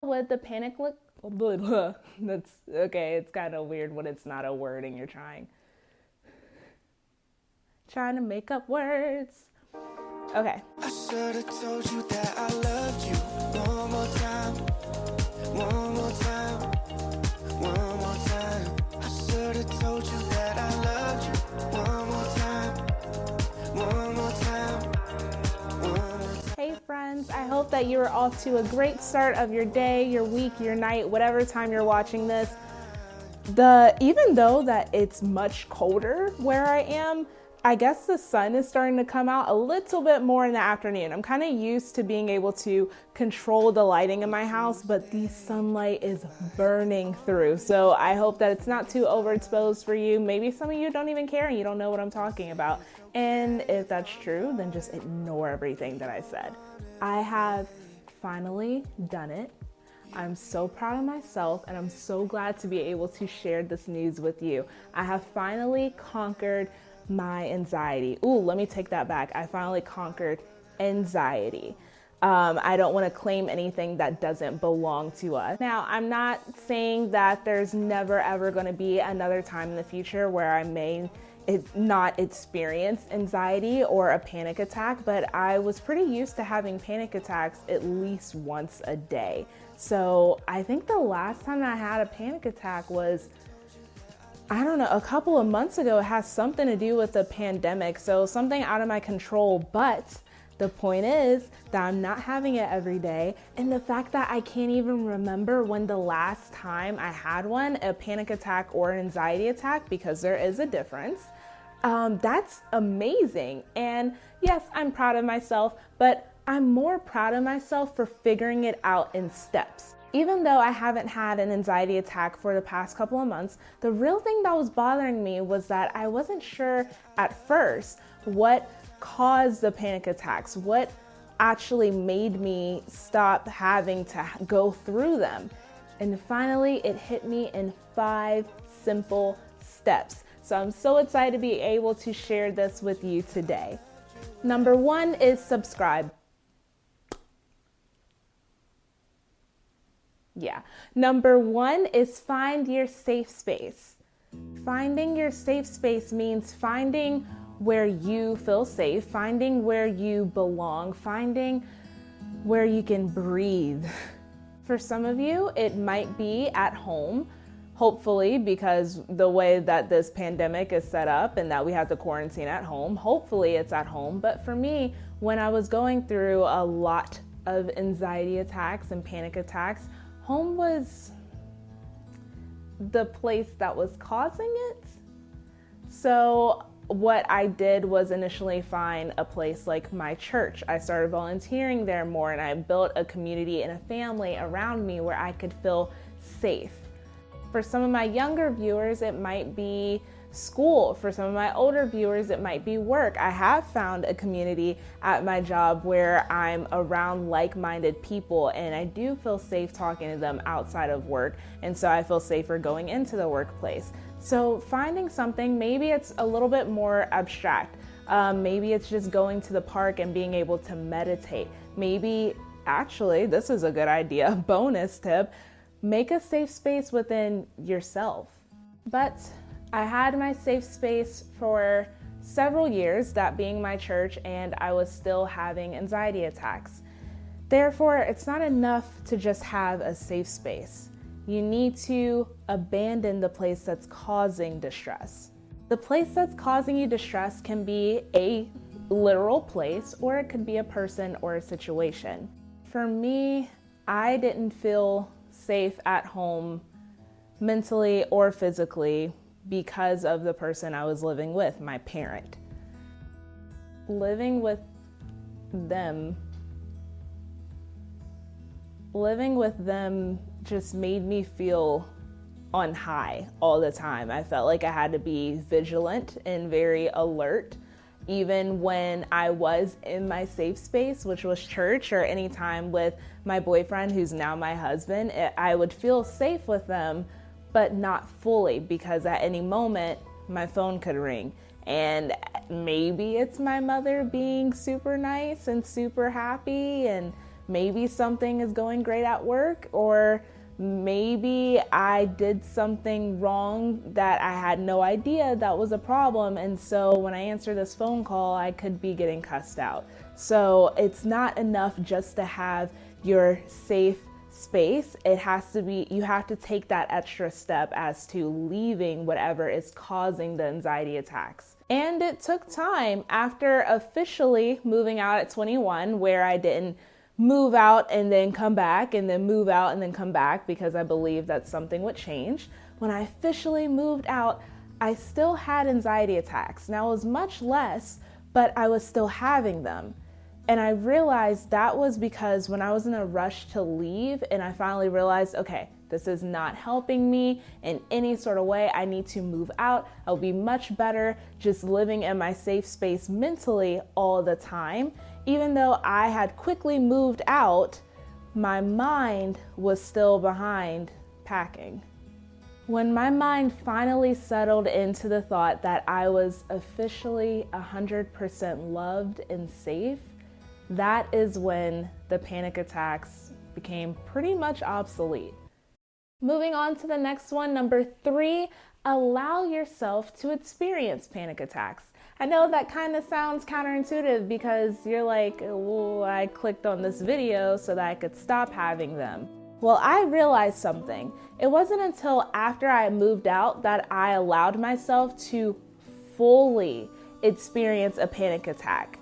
with the panic look. That's okay. It's kind of weird when it's not a word and you're trying to make up words. Okay. I should have told you that I loved you. One more time, one more time, one more time. I should have told you that I loved you. One more time, one more time, one more time. Hey friends, I hope that you are off to a great start of your day, your week, your night, whatever time you're watching this. Even though that it's much colder where I am, I guess the sun is starting to come out a little bit more in the afternoon. I'm kind of used to being able to control the lighting in my house, but the sunlight is burning through. So I hope that it's not too overexposed for you. Maybe some of you don't even care and you don't know what I'm talking about. And if that's true, then just ignore everything that I said. I have finally done it. I'm so proud of myself and I'm so glad to be able to share this news with you. I have finally conquered my anxiety. Ooh, let me take that back. I finally conquered anxiety. I don't want to claim anything that doesn't belong to us. Now, I'm not saying that there's never ever going to be another time in the future where I may not experience anxiety or a panic attack, but I was pretty used to having panic attacks at least once a day. So I think the last time I had a panic attack was, I don't know, a couple of months ago. It has something to do with the pandemic, so something out of my control, but the point is that I'm not having it every day, and the fact that I can't even remember when the last time I had one, a panic attack or an anxiety attack, because there is a difference, that's amazing. And yes, I'm proud of myself, but I'm more proud of myself for figuring it out in steps. Even though I haven't had an anxiety attack for the past couple of months, the real thing that was bothering me was that I wasn't sure at first what caused the panic attacks, what actually made me stop having to go through them. And finally, it hit me in 5 simple steps. So I'm so excited to be able to share this with you today. Number 1 is subscribe. Yeah. Number 1 is find your safe space. Finding your safe space means finding where you feel safe, finding where you belong, finding where you can breathe. For some of you, it might be at home, hopefully, because the way that this pandemic is set up and that we have to quarantine at home, hopefully it's at home. But for me, when I was going through a lot of anxiety attacks and panic attacks, home was the place that was causing it. So what I did was initially find a place like my church. I started volunteering there more, and I built a community and a family around me where I could feel safe. For some of my younger viewers, it might be school. For some of my older viewers, it might be work. I have found a community at my job where I'm around like-minded people, and I do feel safe talking to them outside of work, and so I feel safer going into the workplace. So finding something, maybe it's a little bit more abstract. Maybe it's just going to the park and being able to meditate. Maybe, actually, this is a good idea, bonus tip, make a safe space within yourself. But I had my safe space for several years, that being my church, and I was still having anxiety attacks. Therefore, it's not enough to just have a safe space. You need to abandon the place that's causing distress. The place that's causing you distress can be a literal place, or it could be a person or a situation. For me, I didn't feel safe at home mentally or physically because of the person I was living with, my parent. Living with them just made me feel on high all the time. I felt like I had to be vigilant and very alert, even when I was in my safe space, which was church, or any time with my boyfriend, who's now my husband. I would feel safe with them, but not fully, because at any moment my phone could ring. And maybe it's my mother being super nice and super happy, and maybe something is going great at work, or maybe I did something wrong that I had no idea that was a problem. And so when I answer this phone call, I could be getting cussed out. So it's not enough just to have your safe space. It has to be, you have to take that extra step as to leaving whatever is causing the anxiety attacks. And it took time after officially moving out at 21, where I didn't move out and then come back and then move out and then come back because I believed that something would change. When I officially moved out, I still had anxiety attacks. Now it was much less, but I was still having them. And I realized that was because when I was in a rush to leave and I finally realized, okay, this is not helping me in any sort of way. I need to move out. I'll be much better just living in my safe space mentally all the time. Even though I had quickly moved out, my mind was still behind packing. When my mind finally settled into the thought that I was officially 100% loved and safe, that is when the panic attacks became pretty much obsolete. Moving on to the next one, number 3, allow yourself to experience panic attacks. I know that kind of sounds counterintuitive because you're like, well, I clicked on this video so that I could stop having them. Well, I realized something. It wasn't until after I moved out that I allowed myself to fully experience a panic attack.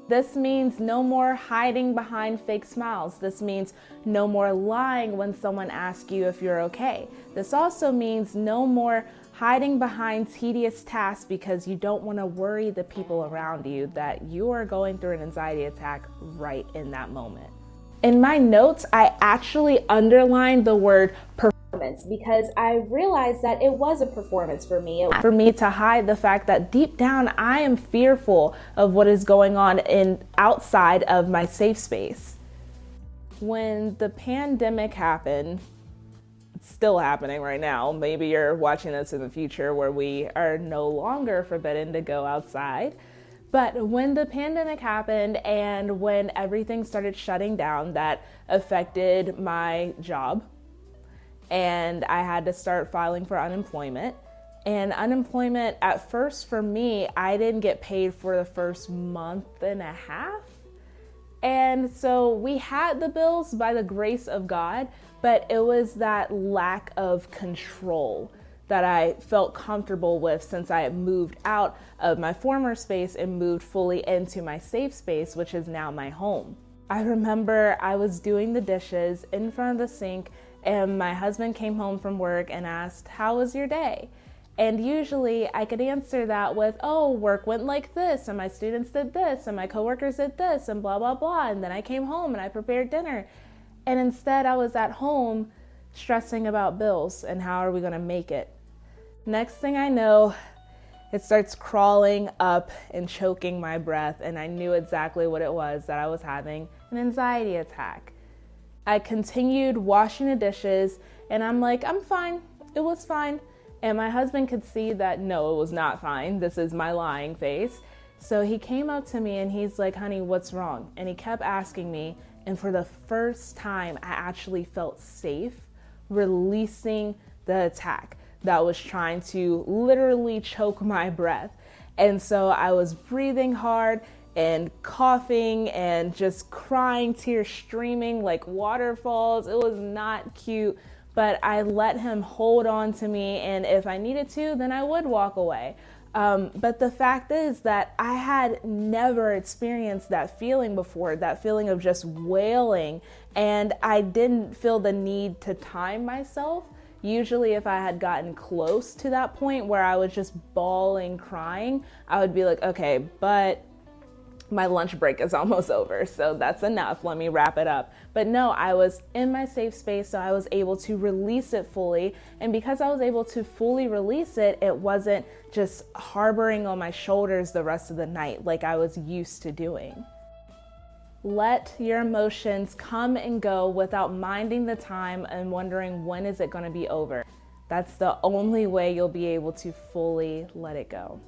This means no more hiding behind fake smiles. This means no more lying when someone asks you if you're okay. This also means no more hiding behind tedious tasks because you don't want to worry the people around you that you are going through an anxiety attack right in that moment. In my notes, I actually underlined the word performance because I realized that it was a performance for me to hide the fact that deep down I am fearful of what is going on outside of my safe space. When the pandemic happened, it's still happening right now. Maybe you're watching this in the future where we are no longer forbidden to go outside. But when the pandemic happened and when everything started shutting down, that affected my job. And I had to start filing for unemployment. And unemployment, at first for me, I didn't get paid for the first month and a half. And so we had the bills by the grace of God, but it was that lack of control that I felt comfortable with since I had moved out of my former space and moved fully into my safe space, which is now my home. I remember I was doing the dishes in front of the sink and my husband came home from work and asked, "How was your day?" And usually I could answer that with, "Oh, work went like this, and my students did this, and my coworkers did this, and blah, blah, blah. And then I came home and I prepared dinner." And instead I was at home stressing about bills and how are we gonna make it. Next thing I know, it starts crawling up and choking my breath, and I knew exactly what it was, that I was having an anxiety attack. I continued washing the dishes, and I'm like, I'm fine, it was fine. And my husband could see that, no, it was not fine. This is my lying face. So he came up to me and he's like, "Honey, what's wrong?" And he kept asking me, and for the first time, I actually felt safe releasing the attack that was trying to literally choke my breath. And so I was breathing hard and coughing and just crying, tears streaming like waterfalls. It was not cute, but I let him hold on to me, and if I needed to, then I would walk away. But the fact is that I had never experienced that feeling before, that feeling of just wailing, and I didn't feel the need to time myself. Usually if I had gotten close to that point where I was just bawling, crying, I would be like, okay, but my lunch break is almost over, so that's enough, let me wrap it up. But no, I was in my safe space, so I was able to release it fully. And because I was able to fully release it, it wasn't just harboring on my shoulders the rest of the night like I was used to doing. Let your emotions come and go without minding the time and wondering when is it going to be over. That's the only way you'll be able to fully let it go.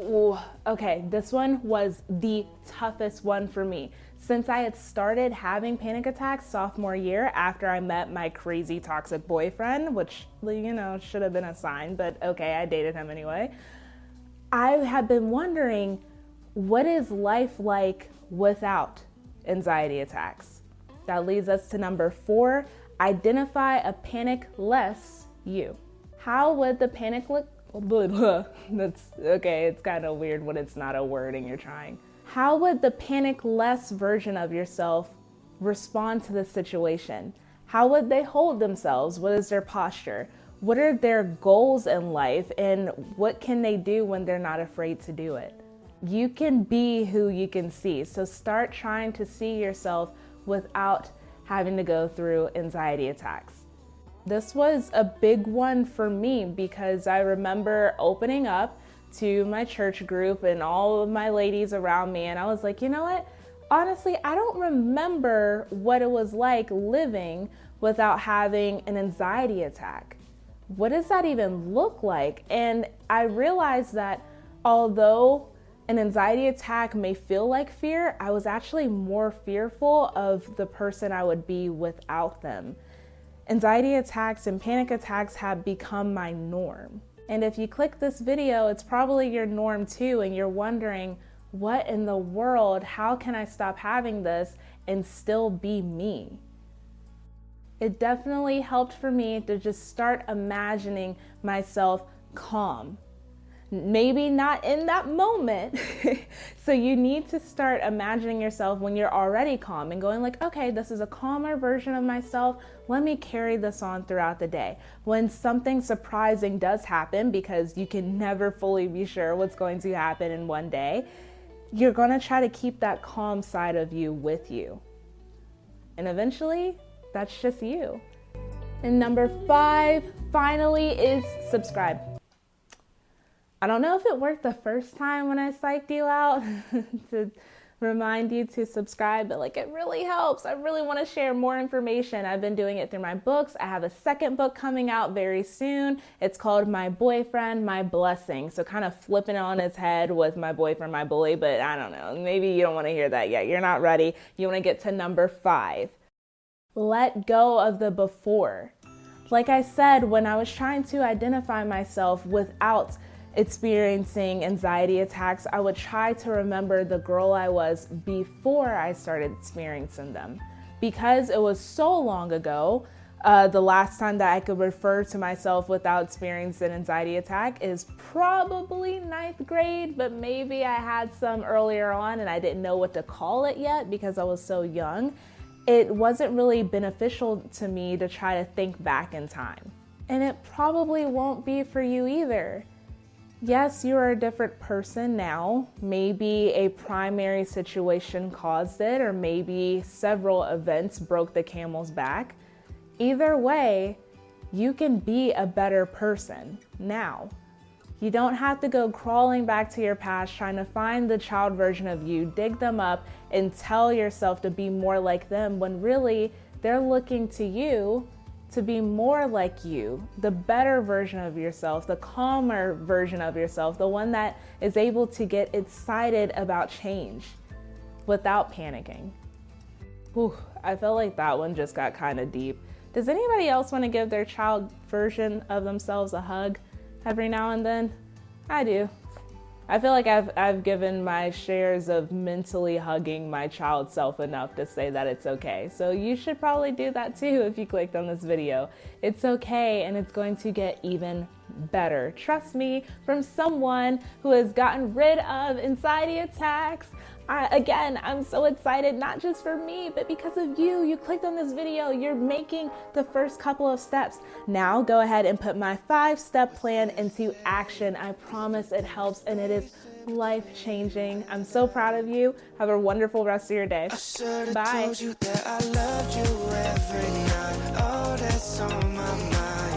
Ooh, okay, this one was the toughest one for me. since I had started having panic attacks sophomore year after I met my crazy toxic boyfriend, which, you know, should have been a sign, but okay, I dated him anyway. I had been wondering, what is life like without anxiety attacks? That leads us to number 4, identify a panic-less you. How would the panic look? That's okay, it's kind of weird when it's not a word and you're trying. How would the panic-less version of yourself respond to the situation? How would they hold themselves? What is their posture? What are their goals in life? And what can they do when they're not afraid to do it? You can be who you can see. So start trying to see yourself without having to go through anxiety attacks. This was a big one for me because I remember opening up to my church group and all of my ladies around me, and I was like, you know what? Honestly, I don't remember what it was like living without having an anxiety attack. What does that even look like? And I realized that although an anxiety attack may feel like fear, I was actually more fearful of the person I would be without them. Anxiety attacks and panic attacks have become my norm. And if you click this video, it's probably your norm too, and you're wondering, what in the world, how can I stop having this and still be me? It definitely helped for me to just start imagining myself calm. Maybe not in that moment. So you need to start imagining yourself when you're already calm and going like, okay, this is a calmer version of myself. Let me carry this on throughout the day. When something surprising does happen, because you can never fully be sure what's going to happen in one day, you're going to try to keep that calm side of you with you. And eventually, that's just you. And number 5, finally, is subscribe. I don't know if it worked the first time when I psyched you out to remind you to subscribe, but like it really helps. I really want to share more information. I've been doing it through my books. I have a second book coming out very soon. It's called My Boyfriend, My Blessing. So kind of flipping it on its head with my boyfriend, my bully, but I don't know. Maybe you don't want to hear that yet. You're not ready. You want to get to number 5. Let go of the before. Like I said, when I was trying to identify myself without experiencing anxiety attacks, I would try to remember the girl I was before I started experiencing them. Because it was so long ago, the last time that I could refer to myself without experiencing an anxiety attack is probably 9th grade, but maybe I had some earlier on and I didn't know what to call it yet because I was so young. It wasn't really beneficial to me to try to think back in time. And it probably won't be for you either. Yes, you are a different person now. Maybe a primary situation caused it, or maybe several events broke the camel's back. Either way, you can be a better person now. You don't have to go crawling back to your past, trying to find the child version of you, dig them up, and tell yourself to be more like them, when really they're looking to you to be more like you, the better version of yourself, the calmer version of yourself, the one that is able to get excited about change without panicking. Whew, I felt like that one just got kind of deep. Does anybody else want to give their child version of themselves a hug every now and then? I do. I feel like I've given my shares of mentally hugging my child self enough to say that it's okay. So you should probably do that too if you clicked on this video. It's okay, and it's going to get even better. Trust me, from someone who has gotten rid of anxiety attacks. Again, I'm so excited, not just for me, but because of you. You clicked on this video, you're making the first couple of steps. Now go ahead and put my 5-step plan into action. I promise it helps, and it is life-changing. I'm so proud of you. Have a wonderful rest of your day. Bye. Told you that I loved you every night. Oh, that's on my mind.